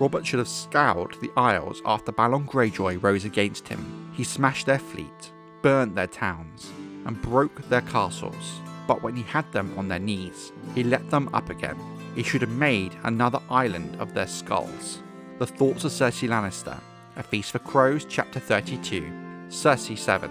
Robert should have scoured the Isles after Balon Greyjoy rose against him. He smashed their fleet, burnt their towns, and broke their castles. But when he had them on their knees, he let them up again. He should have made another island of their skulls. The Thoughts of Cersei Lannister, A Feast for Crows, Chapter 32, Cersei 7.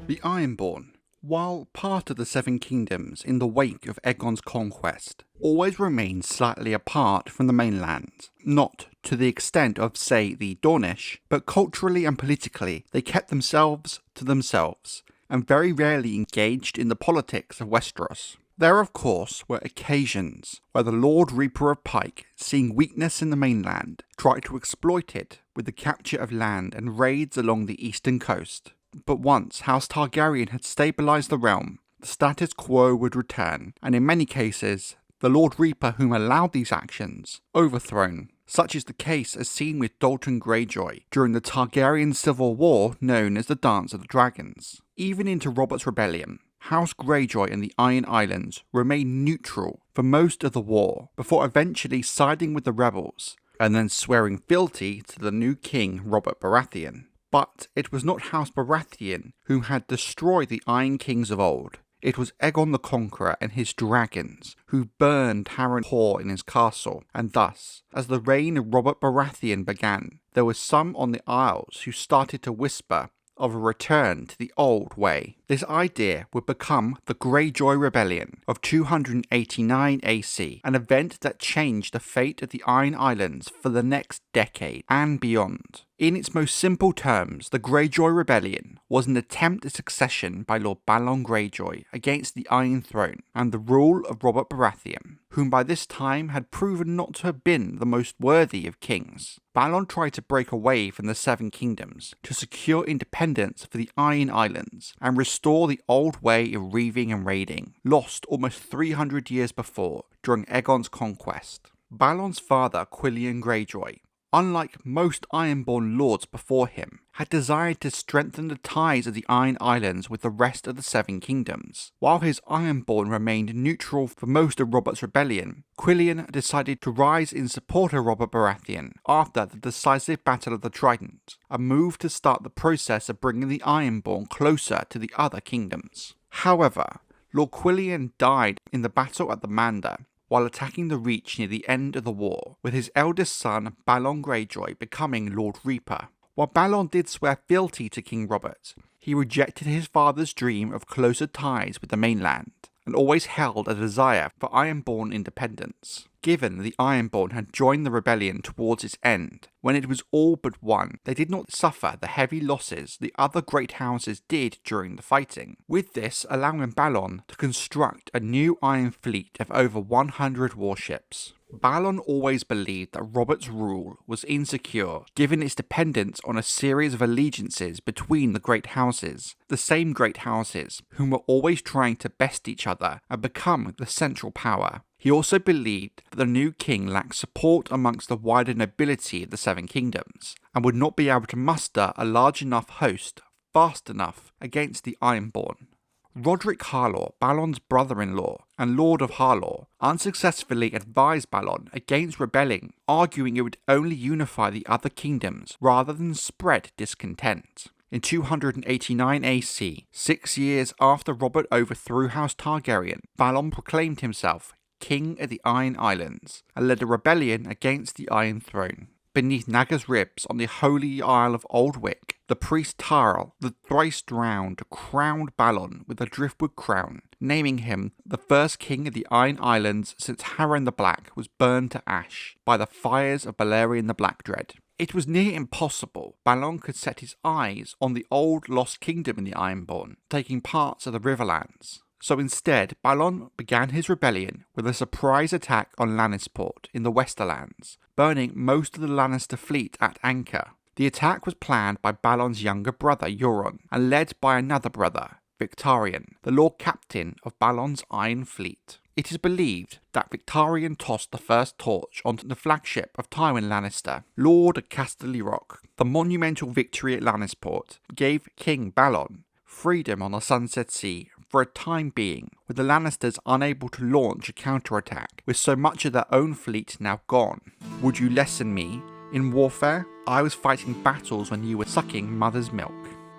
The Ironborn, while part of the Seven Kingdoms in the wake of Aegon's conquest, always remained slightly apart from the mainland. Not to the extent of, say, the Dornish, but culturally and politically they kept themselves to themselves, and very rarely engaged in the politics of Westeros. There, of course, were occasions where the Lord Reaper of Pyke, seeing weakness in the mainland, tried to exploit it with the capture of land and raids along the eastern coast. But once House Targaryen had stabilised the realm, the status quo would return, and in many cases, the Lord Reaper whom allowed these actions, overthrown. Such is the case as seen with Dalton Greyjoy during the Targaryen civil war known as the Dance of the Dragons. Even into Robert's Rebellion, House Greyjoy and the Iron Islands remained neutral for most of the war, before eventually siding with the rebels, and then swearing fealty to the new king Robert Baratheon. But it was not House Baratheon who had destroyed the Iron Kings of old. It was Aegon the Conqueror and his dragons who burned Harrenhal in his castle, and thus, as the reign of Robert Baratheon began, there were some on the Isles who started to whisper of a return to the old way. This idea would become the Greyjoy Rebellion of 289 AC, an event that changed the fate of the Iron Islands for the next decade and beyond. In its most simple terms, the Greyjoy Rebellion was an attempt at succession by Lord Balon Greyjoy against the Iron Throne and the rule of Robert Baratheon, whom by this time had proven not to have been the most worthy of kings. Balon tried to break away from the Seven Kingdoms to secure independence for the Iron Islands and restore the old way of reaving and raiding, lost almost 300 years before during Aegon's conquest. Balon's father, Theon Greyjoy, unlike most Ironborn lords before him, had desired to strengthen the ties of the Iron Islands with the rest of the Seven Kingdoms. While his Ironborn remained neutral for most of Robert's rebellion, Theon decided to rise in support of Robert Baratheon after the decisive Battle of the Trident, a move to start the process of bringing the Ironborn closer to the other kingdoms. However, Lord Theon died in the battle at the Manda, while attacking the Reach near the end of the war, with his eldest son Balon Greyjoy becoming Lord Reaper. While Balon did swear fealty to King Robert, he rejected his father's dream of closer ties with the mainland, and always held a desire for Ironborn independence. Given the Ironborn had joined the rebellion towards its end, when it was all but won, they did not suffer the heavy losses the other great houses did during the fighting, with this allowing Balon to construct a new Iron Fleet of over 100 warships. Balon always believed that Robert's rule was insecure, given its dependence on a series of allegiances between the great houses, the same great houses whom were always trying to best each other and become the central power. He also believed that the new king lacked support amongst the wider nobility of the Seven Kingdoms, and would not be able to muster a large enough host fast enough against the Ironborn. Roderick Harlaw, Balon's brother-in-law and Lord of Harlaw, unsuccessfully advised Balon against rebelling, arguing it would only unify the other kingdoms rather than spread discontent. In 289 AC, 6 years after Robert overthrew House Targaryen, Balon proclaimed himself King of the Iron Islands and led a rebellion against the Iron Throne. Beneath Naga's ribs on the holy Isle of Old Wick, the priest Tarl, the thrice drowned, crowned Balon with a driftwood crown, naming him the first king of the Iron Islands since Harren the Black was burned to ash by the fires of Balerion the Blackdread. It was near impossible Balon could set his eyes on the old lost kingdom in the Ironborn, taking parts of the Riverlands. So instead, Balon began his rebellion with a surprise attack on Lannisport in the Westerlands, burning most of the Lannister fleet at anchor. The attack was planned by Balon's younger brother Euron, and led by another brother, Victarion, the Lord Captain of Balon's Iron Fleet. It is believed that Victarion tossed the first torch onto the flagship of Tywin Lannister, Lord of Casterly Rock. The monumental victory at Lannisport gave King Balon freedom on the Sunset Sea for a time being, with the Lannisters unable to launch a counterattack, with so much of their own fleet now gone. Would you lessen me? In warfare, I was fighting battles when you were sucking mother's milk.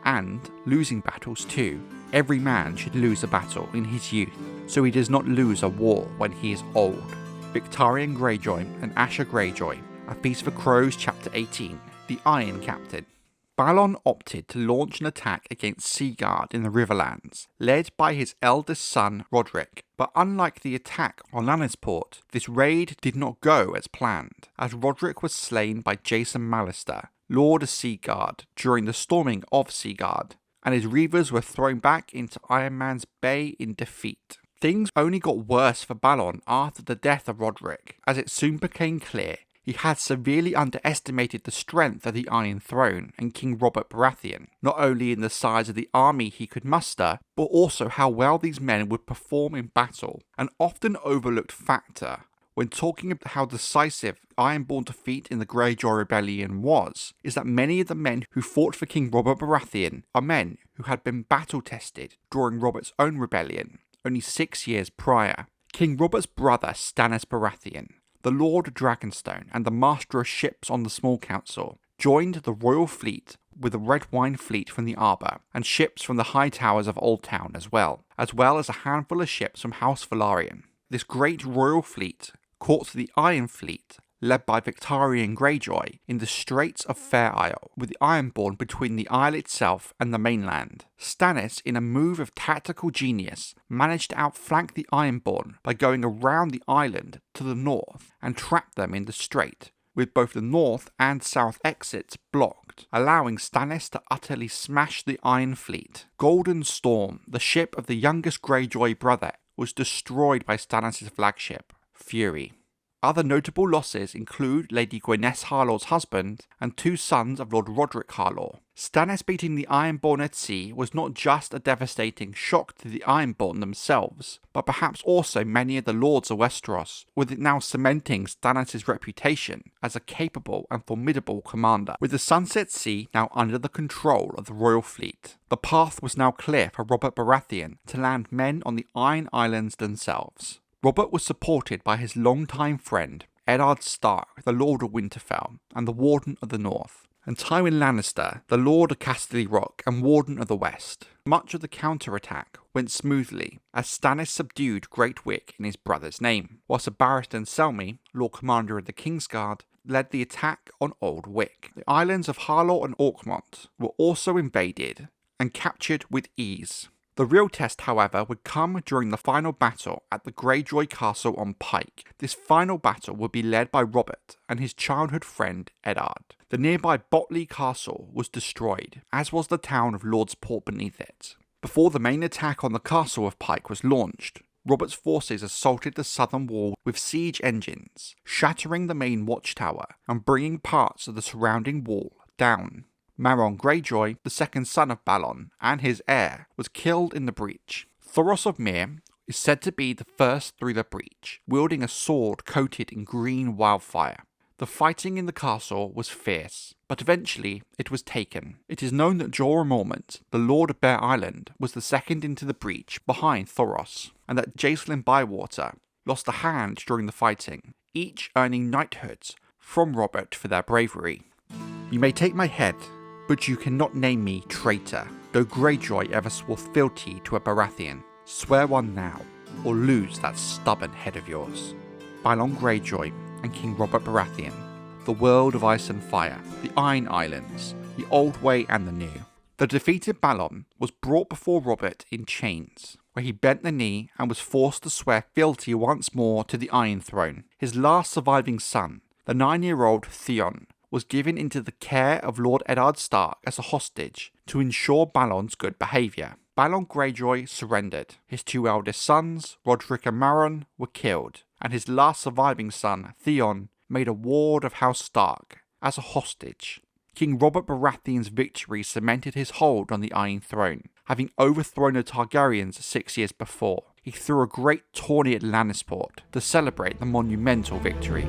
And losing battles too. Every man should lose a battle in his youth, so he does not lose a war when he is old. Victarion Greyjoy and Asher Greyjoy, A Feast for Crows Chapter 18, The Iron Captain. Balon opted to launch an attack against Seagard in the Riverlands, led by his eldest son Rodrik. But unlike the attack on Lannisport, this raid did not go as planned, as Rodrik was slain by Jason Mallister, Lord of Seagard, during the storming of Seagard, and his reavers were thrown back into Iron Man's Bay in defeat. Things only got worse for Balon after the death of Rodrik, as it soon became clear he had severely underestimated the strength of the Iron Throne and King Robert Baratheon, not only in the size of the army he could muster, but also how well these men would perform in battle. An often overlooked factor when talking about how decisive Ironborn defeat in the Greyjoy Rebellion was, is that many of the men who fought for King Robert Baratheon are men who had been battle-tested during Robert's own rebellion, only 6 years prior. King Robert's brother Stannis Baratheon, the Lord of Dragonstone and the Master of Ships on the Small Council, joined the royal fleet with the Red Wine fleet from the Arbor, and ships from the High Towers of Old Town as well as a handful of ships from House Baratheon. This great royal fleet caught the Iron Fleet, led by Victarion Greyjoy, in the Straits of Fair Isle, with the Ironborn between the isle itself and the mainland. Stannis, in a move of tactical genius, managed to outflank the Ironborn by going around the island to the north and trap them in the strait, with both the north and south exits blocked, allowing Stannis to utterly smash the Iron Fleet. Golden Storm, the ship of the youngest Greyjoy brother, was destroyed by Stannis' flagship, Fury. Other notable losses include Lady Gwyneth Harlaw's husband and 2 sons of Lord Rodrik Harlaw. Stannis beating the Ironborn at sea was not just a devastating shock to the Ironborn themselves, but perhaps also many of the lords of Westeros, with it now cementing Stannis' reputation as a capable and formidable commander. With the Sunset Sea now under the control of the royal fleet, the path was now clear for Robert Baratheon to land men on the Iron Islands themselves. Robert was supported by his longtime friend, Eddard Stark, the Lord of Winterfell and the Warden of the North, and Tywin Lannister, the Lord of Casterly Rock and Warden of the West. Much of the counterattack went smoothly, as Stannis subdued Great Wick in his brother's name, whilst Sir Barristan Selmy, Lord Commander of the Kingsguard, led the attack on Old Wick. The islands of Harlaw and Orkmont were also invaded and captured with ease. The real test, however, would come during the final battle at the Greyjoy Castle on Pyke. This final battle would be led by Robert and his childhood friend Eddard. The nearby Botley Castle was destroyed, as was the town of Lordsport beneath it. Before the main attack on the castle of Pyke was launched, Robert's forces assaulted the southern wall with siege engines, shattering the main watchtower and bringing parts of the surrounding wall down. Maron Greyjoy, the second son of Balon, and his heir, was killed in the breach. Thoros of Myr is said to be the first through the breach, wielding a sword coated in green wildfire. The fighting in the castle was fierce, but eventually it was taken. It is known that Jorah Mormont, the Lord of Bear Island, was the second into the breach behind Thoros, and that Jacelyn Bywater lost a hand during the fighting, each earning knighthoods from Robert for their bravery. You may take my head, but you cannot name me traitor, though Greyjoy ever swore fealty to a Baratheon. Swear one now, or lose that stubborn head of yours. Balon Greyjoy and King Robert Baratheon, the world of ice and fire, the Iron Islands, the old way and the new. The defeated Balon was brought before Robert in chains, where he bent the knee and was forced to swear fealty once more to the Iron Throne. His last surviving son, the 9-year-old Theon, was given into the care of Lord Eddard Stark as a hostage to ensure Balon's good behaviour. Balon Greyjoy surrendered. His 2 eldest sons, Rodrik and Maron, were killed, and his last surviving son, Theon, made a ward of House Stark as a hostage. King Robert Baratheon's victory cemented his hold on the Iron Throne, having overthrown the Targaryens 6 years before. He threw a great tourney at Lannisport to celebrate the monumental victory.